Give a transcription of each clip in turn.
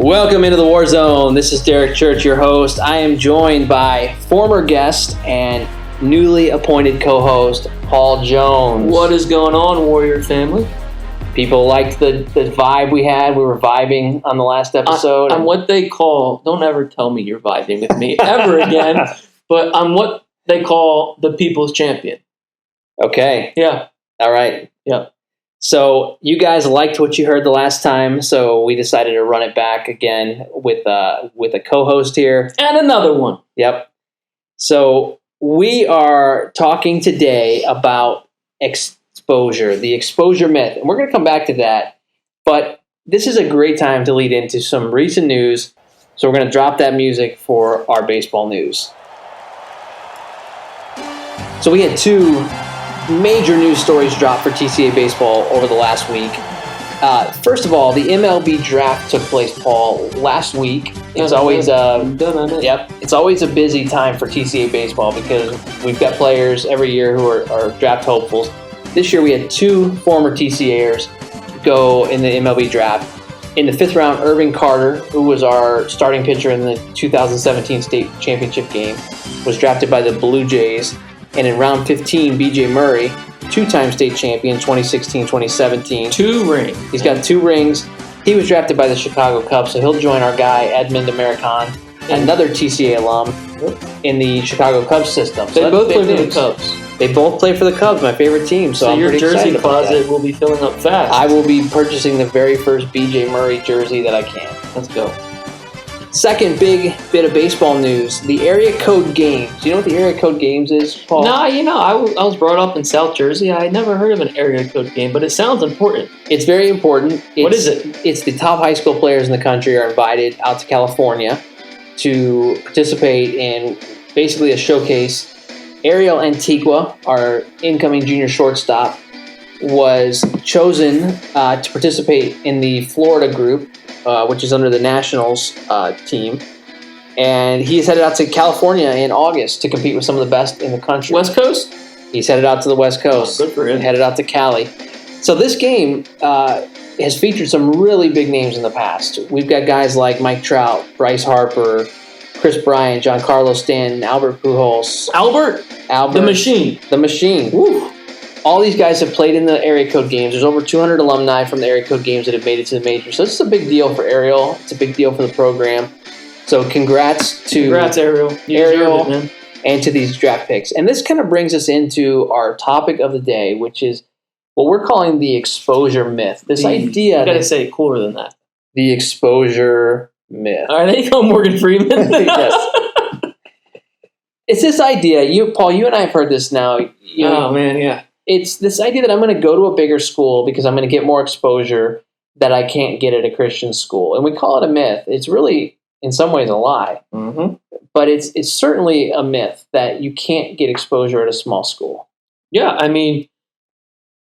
Welcome into the Warzone. This is Derek Chirch, your host. I am joined by former guest and newly appointed co-host, Paul Jones. What is going on, Warrior family? People liked the vibe we had. We were vibing on the last episode. I'm what they call, don't ever tell me you're vibing with me ever again, but I'm what they call the people's champion. Okay. Yeah. All right. Yeah. So you guys liked what you heard the last time, so we decided to run it back again with a co-host here. And another one. Yep. So we are talking today about exposure, the exposure myth. And we're going to come back to that. But this is a great time to lead into some recent news. So we're going to drop that music for our baseball news. So we had two major news stories dropped for TCA baseball over the last week. First of all, the MLB draft took place, Paul, last week. It's always it's always a busy time for TCA baseball because we've got players every year who are draft hopefuls. This year we had two former TCAers go in the MLB draft. In the fifth round, Irvin Carter, who was our starting pitcher in the 2017 state championship game, was drafted by the Blue Jays. And in round 15, B.J. Murray, two-time state champion, 2016-2017. 2 rings. He's got 2 rings. He was drafted by the Chicago Cubs, so he'll join our guy, Edmund American, another TCA alum in the Chicago Cubs system. So they both play for the Cubs. They both play for the Cubs, my favorite team. So I'm your pretty jersey excited about closet that. will be filling up fast. I will be purchasing the very first B.J. Murray jersey that I can. Let's go. Second big bit of baseball news, the area code games. Do you know what the area code games is, Paul? No, I was brought up in South Jersey. I had never heard of an area code game, but it sounds important. It's very important. What is it? It's the top high school players in the country are invited out to California to participate in basically a showcase. Ariel Antigua, our incoming junior shortstop, was chosen to participate in the Florida group, which is under the Nationals team. And he is headed out to California in August to compete with some of the best in the country. West Coast? He's headed out to the West Coast. Oh, good for him. Headed out to Cali. So this game has featured some really big names in the past. We've got guys like Mike Trout, Bryce Harper, Chris Bryant, Giancarlo Stanton, Albert Pujols. Albert? The Machine. The Machine. Woo. All these guys have played in the area code games. There's over 200 alumni from the area code games that have made it to the majors. So this is a big deal for Ariel. It's a big deal for the program. So congrats Ariel. Ariel, man. And to these draft picks. And this kind of brings us into our topic of the day, which is what we're calling the exposure myth. This idea. You gotta say it cooler than that. The exposure myth. All right, there you go, Morgan Freeman. Yes. It's this idea. Paul, you and I have heard this now. Oh, man, yeah. It's this idea that I'm going to go to a bigger school because I'm going to get more exposure that I can't get at a Christian school. And we call it a myth. It's really, in some ways, a lie. Mm-hmm. But it's certainly a myth that you can't get exposure at a small school. Yeah, I mean,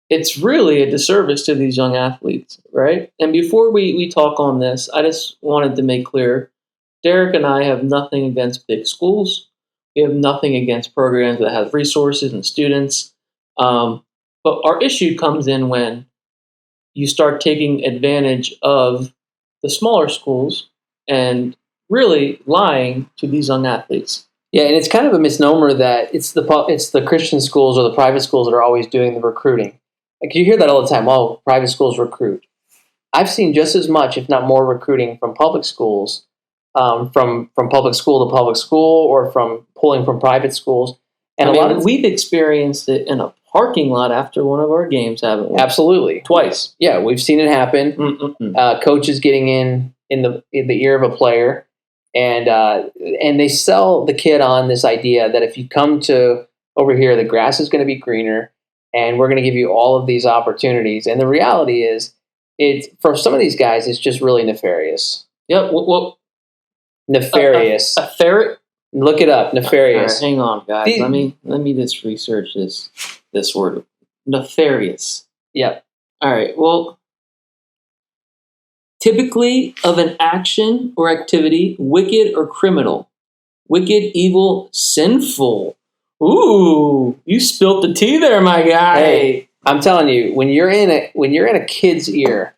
it's really a disservice to these young athletes, right? And before we talk on this, I just wanted to make clear, Derek and I have nothing against big schools. We have nothing against programs that have resources and students. But our issue comes in when you start taking advantage of the smaller schools and really lying to these young athletes. Yeah, and it's kind of a misnomer that it's the Christian schools or the private schools that are always doing the recruiting. Like you hear that all the time. Oh, private schools recruit. I've seen just as much, if not more, recruiting from public schools, from public school to public school, or from pulling from private schools. And we've experienced it in a parking lot after one of our games, haven't we? Absolutely, twice. Yeah, we've seen it happen. Coaches getting in the ear of a player, and they sell the kid on this idea that if you come to over here, the grass is going to be greener, and we're going to give you all of these opportunities. And the reality is, it's for some of these guys, it's just really nefarious. Yep. Well, nefarious. A ferret. Look it up. Nefarious. Right, hang on, guys. Let me just research this word. Nefarious. Yep. All right. Well, typically of an action or activity, wicked or criminal. Wicked, evil, sinful. Ooh, you spilt the tea there, my guy. Hey, I'm telling you, when you're in a kid's ear,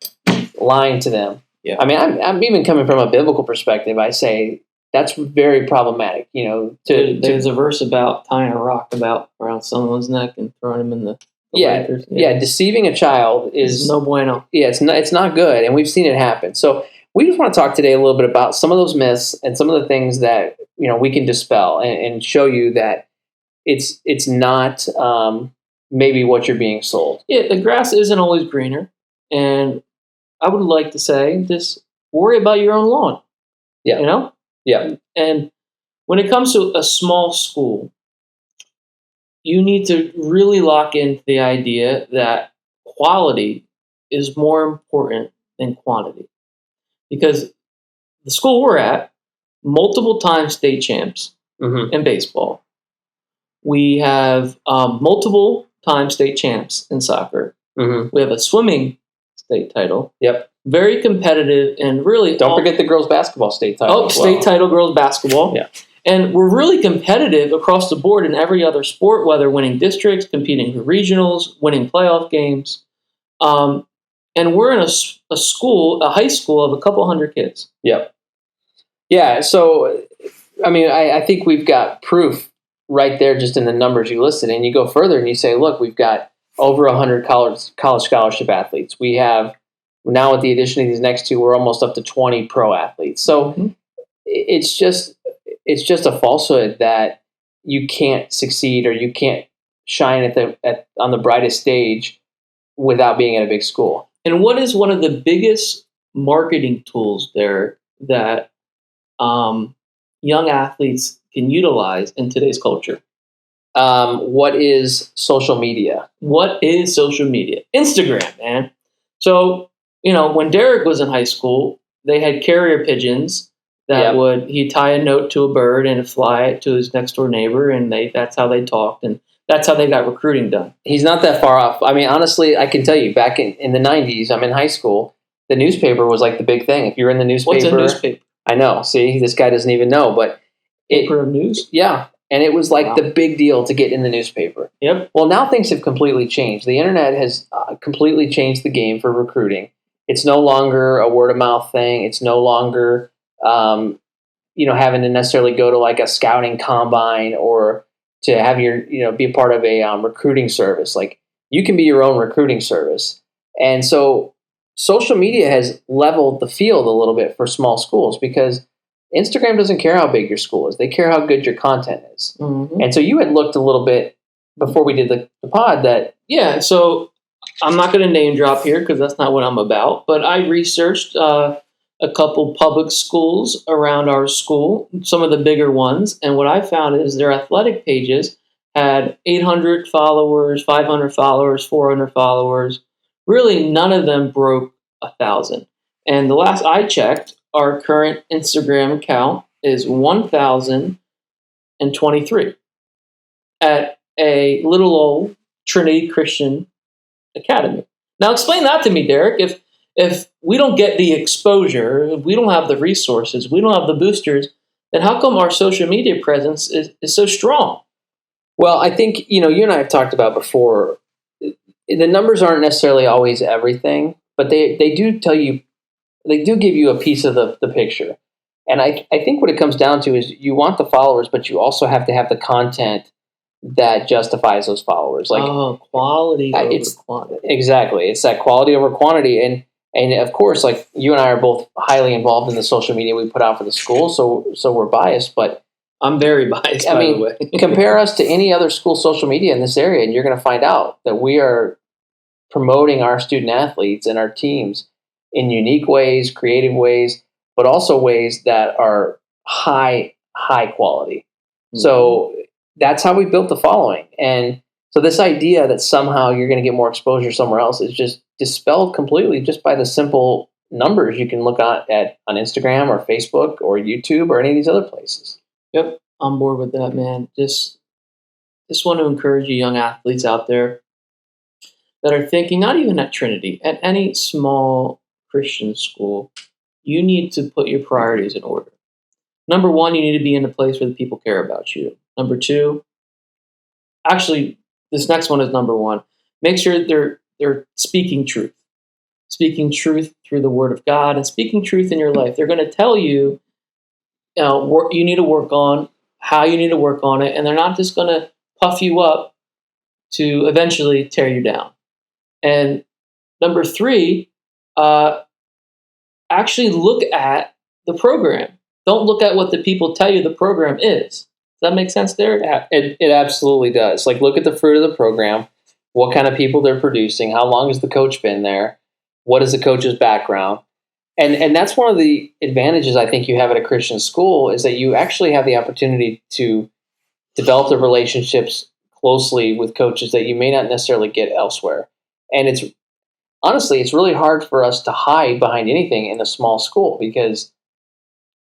lying to them, Yeah. I mean, I'm even coming from a biblical perspective. I say that's very problematic. There's a verse about tying a rock around someone's neck and throwing him in the breakers. Yeah. Deceiving a child is no bueno. Yeah, it's not good, and we've seen it happen. So we just want to talk today a little bit about some of those myths and some of the things that we can dispel and show you that it's not maybe what you're being sold. Yeah, the grass isn't always greener, and I would like to say just worry about your own lawn. Yeah. Yeah. And when it comes to a small school, you need to really lock into the idea that quality is more important than quantity. Because the school we're at, multiple time state champs in baseball. We have multiple time state champs in soccer. We have a swimming state title. Yep. Very competitive and really... Don't forget the girls basketball state title. State title girls basketball. Yeah. And we're really competitive across the board in every other sport, whether winning districts, competing for regionals, winning playoff games. And we're in a high school of a couple hundred kids. Yep. Yeah, so, I mean, I think we've got proof right there just in the numbers you listed. And you go further and you say, look, we've got over 100 college scholarship athletes. We have, now with the addition of these next two, we're almost up to 20 pro athletes. So it's just a falsehood that you can't succeed or you can't shine on the brightest stage without being at a big school. And what is one of the biggest marketing tools there that young athletes can utilize in today's culture? What is social media? What is social media? Instagram, man. So, when Derek was in high school, they had carrier pigeons that he'd tie a note to a bird and fly it to his next door neighbor, and that's how they talked, and that's how they got recruiting done. He's not that far off. I mean, honestly, I can tell you, back in the 90s, I'm in high school, the newspaper was like the big thing. If you were in the newspaper... What's a newspaper? I know. See, this guy doesn't even know, but... Paper of news? Yeah. And it was like the big deal to get in the newspaper. Yep. Well, now things have completely changed. The internet has completely changed the game for recruiting. It's no longer a word of mouth thing. It's no longer, having to necessarily go to like a scouting combine or to have be a part of a recruiting service. Like, you can be your own recruiting service. And so social media has leveled the field a little bit for small schools because Instagram doesn't care how big your school is. They care how good your content is. And so you had looked a little bit before we did the pod that... Yeah, so I'm not going to name drop here because that's not what I'm about, but I researched a couple public schools around our school, some of the bigger ones, and what I found is their athletic pages had 800 followers, 500 followers, 400 followers. Really, none of them broke 1,000. And the last I checked, our current Instagram account is 1,023 at a little old Trinity Christian Academy. Now, explain that to me, Derek. If we don't get the exposure, if we don't have the resources, we don't have the boosters, then how come our social media presence is so strong? Well, I think, you and I have talked about before, the numbers aren't necessarily always everything, but they do tell you, they do give you a piece of the picture. And I think what it comes down to is you want the followers, but you also have to have the content that justifies those followers. Like, quality over quantity. Exactly. It's that quality over quantity. And of course, like, you and I are both highly involved in the social media we put out for the school, so we're biased, but I'm very biased, by the way. Compare us to any other school social media in this area, and you're going to find out that we are promoting our student athletes and our teams in unique ways, creative ways, but also ways that are high quality. So that's how we built the following. And so this idea that somehow you're going to get more exposure somewhere else is just dispelled completely just by the simple numbers you can look at on Instagram or Facebook or YouTube or any of these other places. Yep, I'm bored with that, man. Just want to encourage you young athletes out there that are thinking, not even at Trinity, at any small Christian school, you need to put your priorities in order. Number one, you need to be in a place where the people care about you. Number two, actually, this next one is number one. Make sure they're speaking truth. speaking truth through the Word of God and speaking truth in your life. They're going to tell you, what you need to work on, how you need to work on it, and they're not just going to puff you up to eventually tear you down. And number three, actually look at the program. Don't look at what the people tell you the program is. Does that make sense, Derek? It absolutely does. Like, look at the fruit of the program, what kind of people they're producing, how long has the coach been there, what is the coach's background. And that's one of the advantages I think you have at a Christian school is that you actually have the opportunity to develop the relationships closely with coaches that you may not necessarily get elsewhere. And it's honestly, it's really hard for us to hide behind anything in a small school because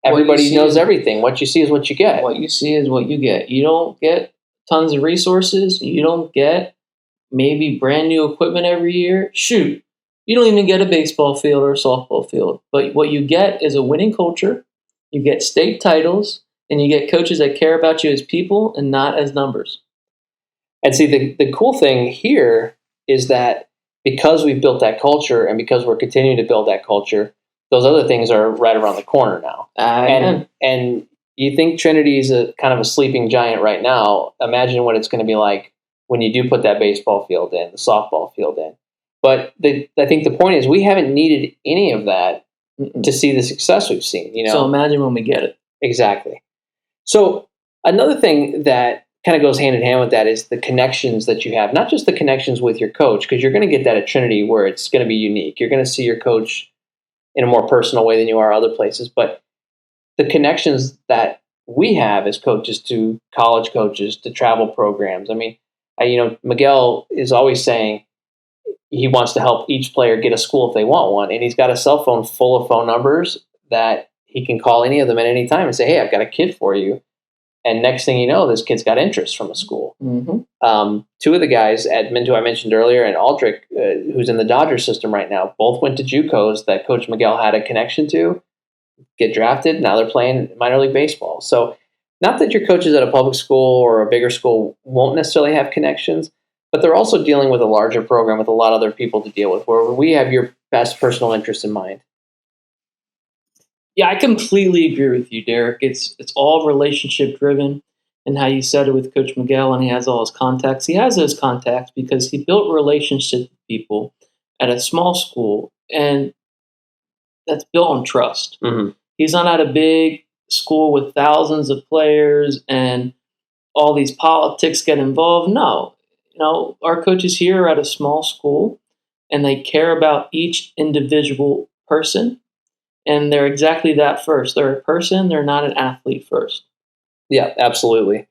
everybody knows everything. What you see is what you get. What you see is what you get. You don't get tons of resources. You don't get maybe brand new equipment every year. Shoot, you don't even get a baseball field or a softball field. But what you get is a winning culture. You get state titles, and you get coaches that care about you as people and not as numbers. And see, the cool thing here is that because we've built that culture and because we're continuing to build that culture, those other things are right around the corner now. And you think Trinity is a kind of a sleeping giant right now. Imagine what it's going to be like when you do put that baseball field in, the softball field in. But I think the point is we haven't needed any of that to see the success we've seen. So imagine when we get it. Exactly. So another thing that kind of goes hand in hand with that is the connections that you have, not just the connections with your coach, because you're going to get that at Trinity where it's going to be unique. You're going to see your coach in a more personal way than you are other places, but the connections that we have as coaches to college coaches, to travel programs. I mean, Miguel is always saying he wants to help each player get a school if they want one, and he's got a cell phone full of phone numbers that he can call any of them at any time and say, hey, I've got a kid for you. And next thing you know, this kid's got interest from a school. Mm-hmm. Two of the guys, Edmund, who I mentioned earlier, and Aldrich, who's in the Dodgers system right now, both went to JUCOs that Coach Miguel had a connection to, get drafted. Now they're playing minor league baseball. So not that your coaches at a public school or a bigger school won't necessarily have connections, but they're also dealing with a larger program with a lot of other people to deal with, where we have your best personal interest in mind. Yeah, I completely agree with you, Derek. It's all relationship driven, and how you said it with Coach Miguel, and he has all his contacts. He has those contacts because he built relationships with people at a small school, and that's built on trust. Mm-hmm. He's not at a big school with thousands of players and all these politics get involved. No, our coaches here are at a small school, and they care about each individual person. And they're exactly that first. They're a person. They're not an athlete first. Yeah, absolutely.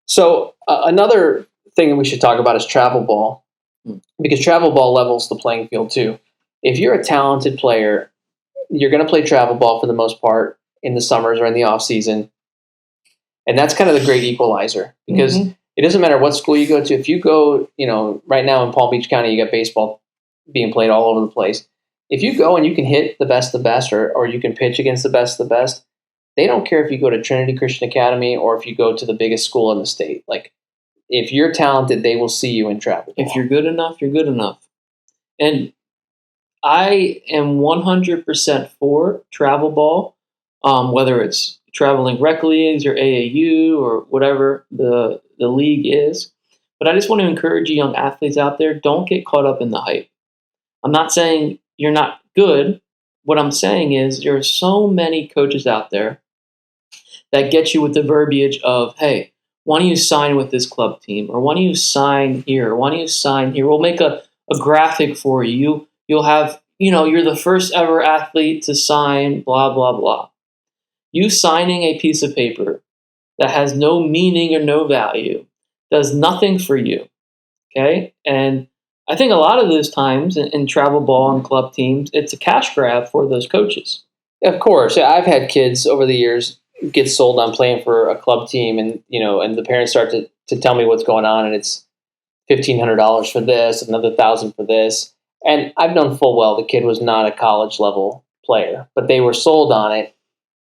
So another thing that we should talk about is travel ball, because travel ball levels the playing field too. If you're a talented player, you're going to play travel ball for the most part in the summers or in the off season. And that's kind of the great equalizer, because it doesn't matter what school you go to. If you go, right now in Palm Beach County, you got baseball being played all over the place. If you go and you can hit the best, or you can pitch against the best, they don't care if you go to Trinity Christian Academy or if you go to the biggest school in the state. Like, if you're talented, they will see you in travel ball. If you're good enough, you're good enough. And I am 100% for travel ball, whether it's traveling rec leagues or AAU or whatever the league is. But I just want to encourage you young athletes out there, don't get caught up in the hype. I'm not saying you're not good. What I'm saying is there are so many coaches out there that get you with the verbiage of, hey, why don't you sign with this club team? Or why don't you sign here? Or why don't you sign here? We'll make a graphic for you. You'll have, you're the first ever athlete to sign, blah, blah, blah. You signing a piece of paper that has no meaning or no value does nothing for you. Okay? And I think a lot of those times in travel ball and club teams, it's a cash grab for those coaches. Of course. I've had kids over the years get sold on playing for a club team, and and the parents start to tell me what's going on, and it's $1,500 for this, another $1,000 for this. And I've known full well the kid was not a college level player, but they were sold on it,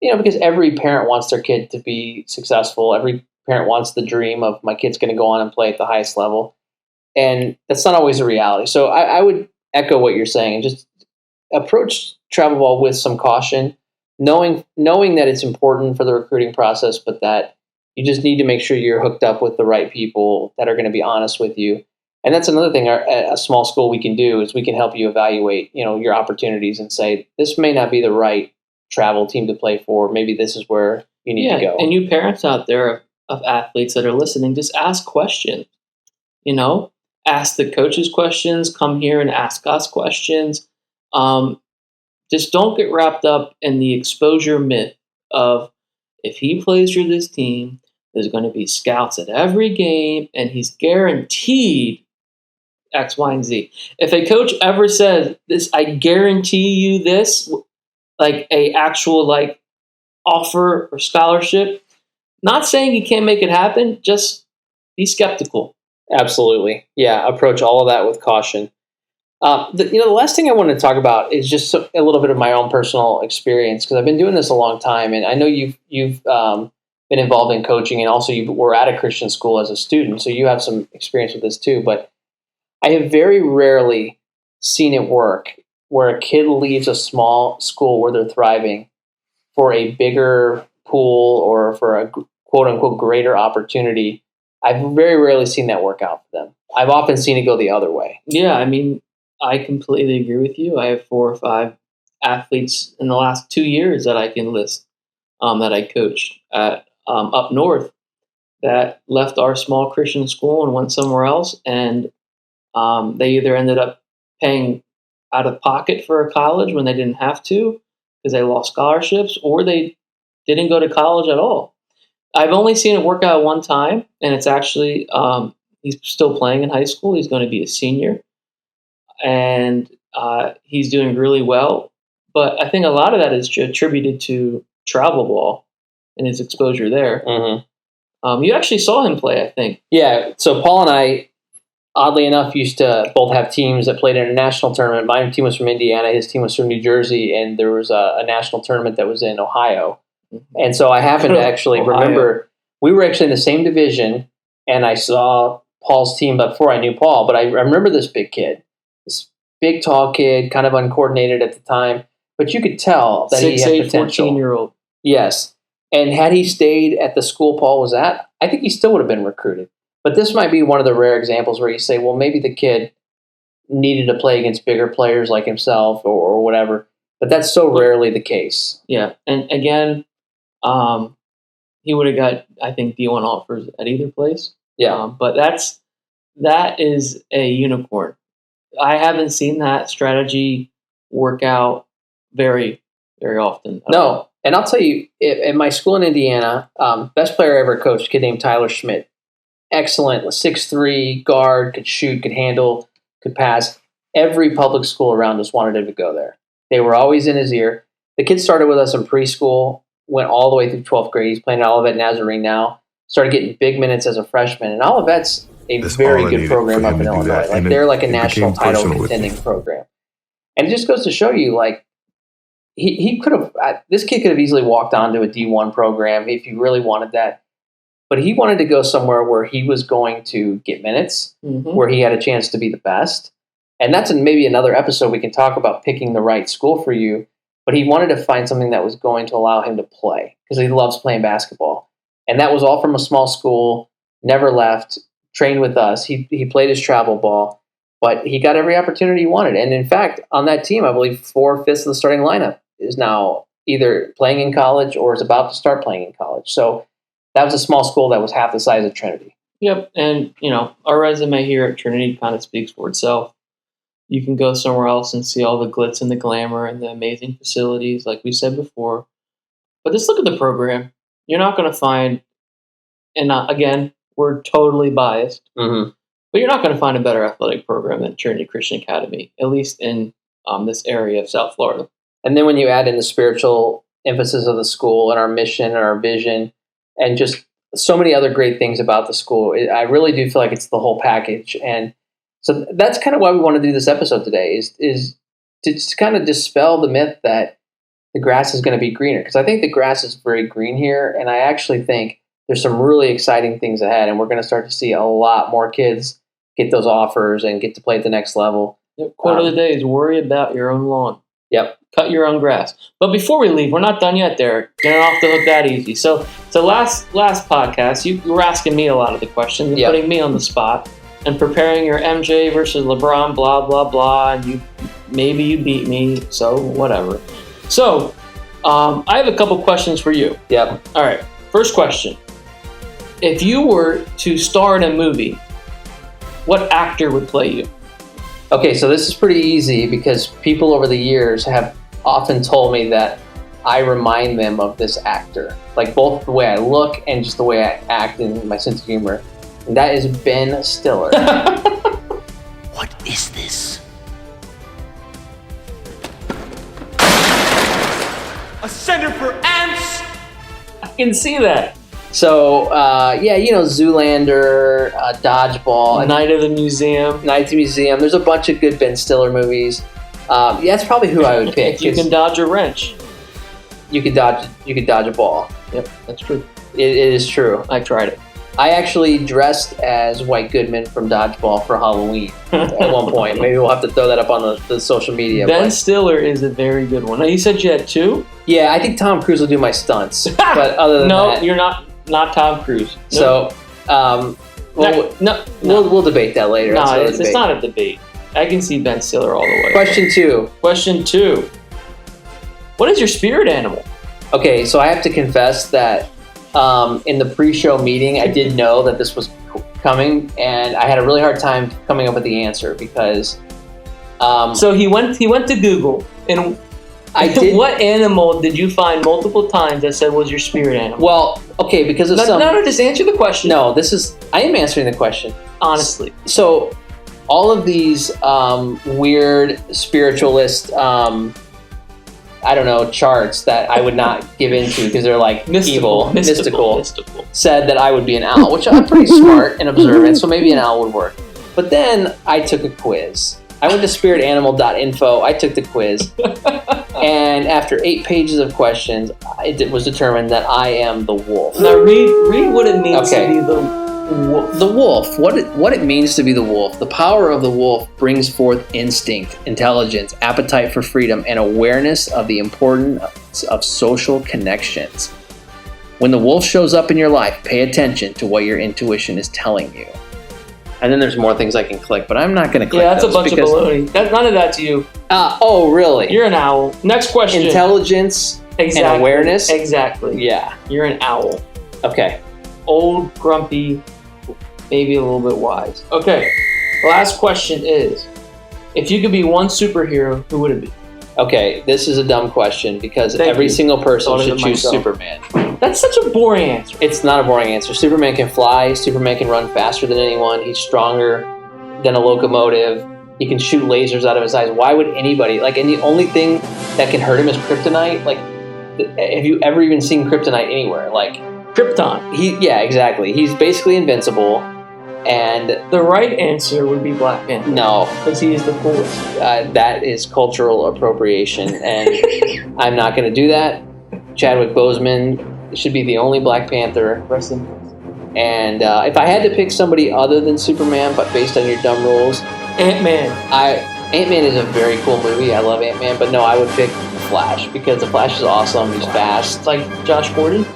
because every parent wants their kid to be successful. Every parent wants the dream of my kid's going to go on and play at the highest level. And that's not always a reality. So I would echo what you're saying and just approach travel ball with some caution, knowing that it's important for the recruiting process, but that you just need to make sure you're hooked up with the right people that are going to be honest with you. And that's another thing a small school we can do is we can help you evaluate, your opportunities and say, this may not be the right travel team to play for. Maybe this is where you need to go. And you parents out there of athletes that are listening, just ask questions. Ask the coaches questions. Come here and ask us questions. Just don't get wrapped up in the exposure myth of if he plays for this team, there's going to be scouts at every game, and he's guaranteed X, Y, and Z. If a coach ever says this, I guarantee you this, like a actual offer or scholarship, not saying you can't make it happen, just be skeptical. Absolutely. Yeah, approach all of that with caution. The last thing I want to talk about is just a little bit of my own personal experience, because I've been doing this a long time, and I know you've been involved in coaching, and also you were at a Christian school as a student, so you have some experience with this too. But I have very rarely seen it work where a kid leaves a small school where they're thriving for a bigger pool or for a quote unquote greater opportunity. I've very rarely seen that work out for them. I've often seen it go the other way. Yeah, I mean, I completely agree with you. I have 4 or 5 athletes in the last 2 years that I can list that I coached at up north that left our small Christian school and went somewhere else, and they either ended up paying out of pocket for a college when they didn't have to because they lost scholarships, or they didn't go to college at all. I've only seen it work out one time, and it's actually he's still playing in high school. He's going to be a senior, and he's doing really well. But I think a lot of that is attributed to travel ball and his exposure there. Mm-hmm. You actually saw him play, I think. Yeah, so Paul and I, oddly enough, used to both have teams that played in a national tournament. My team was from Indiana, his team was from New Jersey, and there was a national tournament that was in Ohio. And so I happened to actually remember, we were actually in the same division, and I saw Paul's team before I knew Paul, but I remember this big kid, this big, tall kid, kind of uncoordinated at the time, but you could tell that he had potential. 14-year-old. Yes. And had he stayed at the school Paul was at, I think he still would have been recruited. But this might be one of the rare examples where you say, well, maybe the kid needed to play against bigger players like himself or whatever. But that's so rarely the case. Yeah. And again, he would have got, I think, D1 offers at either place. Yeah. But that is a unicorn. I haven't seen that strategy work out very, very often. No. And I'll tell you, at my school in Indiana, best player I ever coached, a kid named Tyler Schmidt. Excellent, 6'3", guard, could shoot, could handle, could pass. Every public school around us wanted him to go there. They were always in his ear. The kid started with us in preschool, went all the way through 12th grade. He's playing at Olivet Nazarene now. Started getting big minutes as a freshman. And Olivet's a very good program up in Illinois. Like they're like a national title contending program. And it just goes to show you, like, he could have, this kid could have easily walked on to a D1 program if he really wanted that. But he wanted to go somewhere where he was going to get minutes, where he had a chance to be the best. And that's maybe another episode we can talk about picking the right school for you. But he wanted to find something that was going to allow him to play because he loves playing basketball. And that was all from a small school, never left, trained with us. He played his travel ball, but he got every opportunity he wanted. And in fact, on that team, I believe 4/5 of the starting lineup is now either playing in college or is about to start playing in college. So that was a small school that was half the size of Trinity. Yep. And, our resume here at Trinity kind of speaks for itself. You can go somewhere else and see all the glitz and the glamour and the amazing facilities, like we said before. But just look at the program. You're not going to find, and again, we're totally biased, but you're not going to find a better athletic program than Trinity Christian Academy, at least in this area of South Florida. And then when you add in the spiritual emphasis of the school and our mission and our vision, and just so many other great things about the school, I really do feel like it's the whole package. And so that's kind of why we want to do this episode today, is to kind of dispel the myth that the grass is going to be greener. Because I think the grass is very green here, and I actually think there's some really exciting things ahead, and we're going to start to see a lot more kids get those offers and get to play at the next level. Quote of the day is worry about your own lawn. Yep. Cut your own grass. But before we leave, we're not done yet, Derek. Get off the hook that easy. So last podcast, you were asking me a lot of the questions and putting me on the spot and preparing your MJ versus LeBron, blah, blah, blah. And maybe you beat me, so whatever. So I have a couple questions for you. Yep. All right. First question. If you were to star in a movie, what actor would play you? Okay, so this is pretty easy because people over the years have often told me that I remind them of this actor. Like both the way I look and just the way I act and my sense of humor. And that is Ben Stiller. What is this? A center for ants? I can see that. So, Zoolander, Dodgeball. Night of the Museum. Night of the Museum. There's a bunch of good Ben Stiller movies. That's probably who I would pick. You can dodge a wrench. You could dodge a ball. Yep, that's true. It is true. I tried it. I actually dressed as White Goodman from Dodgeball for Halloween at one point. Maybe we'll have to throw that up on the social media. Ben Stiller is a very good one. Now, you said you had two? Yeah, I think Tom Cruise will do my stunts. But other than that... No, you're not Tom Cruise. Nope. So, we'll debate that later. No, it's not a debate. I can see Ben Stiller all the way. Question two. What is your spirit animal? Okay, so I have to confess that in the pre-show meeting, I did know that this was coming, and I had a really hard time coming up with the answer because... so he went to Google, and I did. What animal did you find multiple times that said was your spirit animal? Well, okay, because of No, just answer the question. No, I am answering the question. Honestly. So, all of these weird spiritualist, charts that I would not give into because they're like mystical, said that I would be an owl, which I'm pretty smart and observant, so maybe an owl would work. But then I took a quiz. I went to spiritanimal.info, I took the quiz, and after 8 pages of questions, it was determined that I am the wolf. Now read what it means to be the wolf. The wolf. What it means to be the wolf. The power of the wolf brings forth instinct, intelligence, appetite for freedom, and awareness of the importance of social connections. When the wolf shows up in your life, pay attention to what your intuition is telling you. And then there's more things I can click, but I'm not going to click. Yeah, that's a bunch of baloney. None of that's you. Oh, really? You're an owl. Next question. Intelligence and awareness? Exactly. Yeah. You're an owl. Okay. Old, grumpy, maybe a little bit wise. Okay. Last question is, if you could be one superhero, who would it be? Okay, this is a dumb question because every single person should choose Superman. That's such a boring answer. It's not a boring answer. Superman can fly. Superman can run faster than anyone. He's stronger than a locomotive. He can shoot lasers out of his eyes. Why would anybody... and the only thing that can hurt him is kryptonite. Have you ever even seen kryptonite anywhere? Krypton. Yeah, exactly. He's basically invincible. And the right answer would be Black Panther. No. Because he is the coolest. That is cultural appropriation, and I'm not going to do that. Chadwick Boseman should be the only Black Panther. Rest in peace. And if I had to pick somebody other than Superman, but based on your dumb rules... Ant-Man. Ant-Man is a very cool movie. I love Ant-Man, but no, I would pick The Flash, because The Flash is awesome. He's fast. It's like Josh Gordon?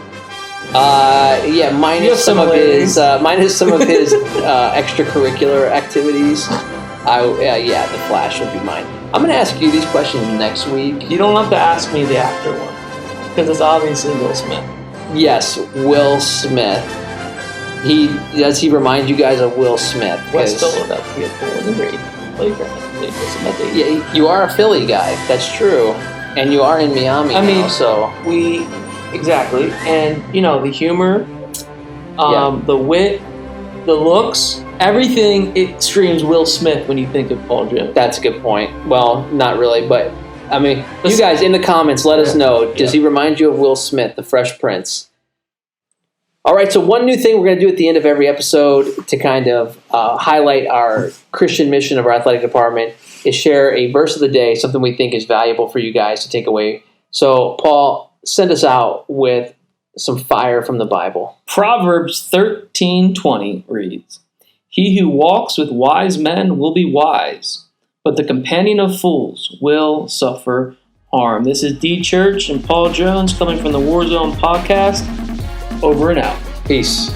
Yeah, minus some of his extracurricular activities. The Flash would be mine. I'm going to ask you these questions next week. You don't have to ask me the actor one, because it's obviously Will Smith. Yes, Will Smith. Does he remind you guys of Will Smith? West Philadelphia, playground. Yeah, you are a Philly guy. That's true, and you are in Miami now. So exactly, and the humor, the wit, the looks, everything. It screams Will Smith when you think of Paul Jones. That's a good point. Well, not really, but you guys in the comments, let us know. Does he remind you of Will Smith, the Fresh Prince? All right, so one new thing we're going to do at the end of every episode to kind of highlight our Christian mission of our athletic department is share a verse of the day, something we think is valuable for you guys to take away. So, Paul, send us out with some fire from the Bible. Proverbs 13:20 reads, "He who walks with wise men will be wise, but the companion of fools will suffer harm. This is D. Chirch and Paul Jones coming from the Warzone podcast. Over and out. Peace.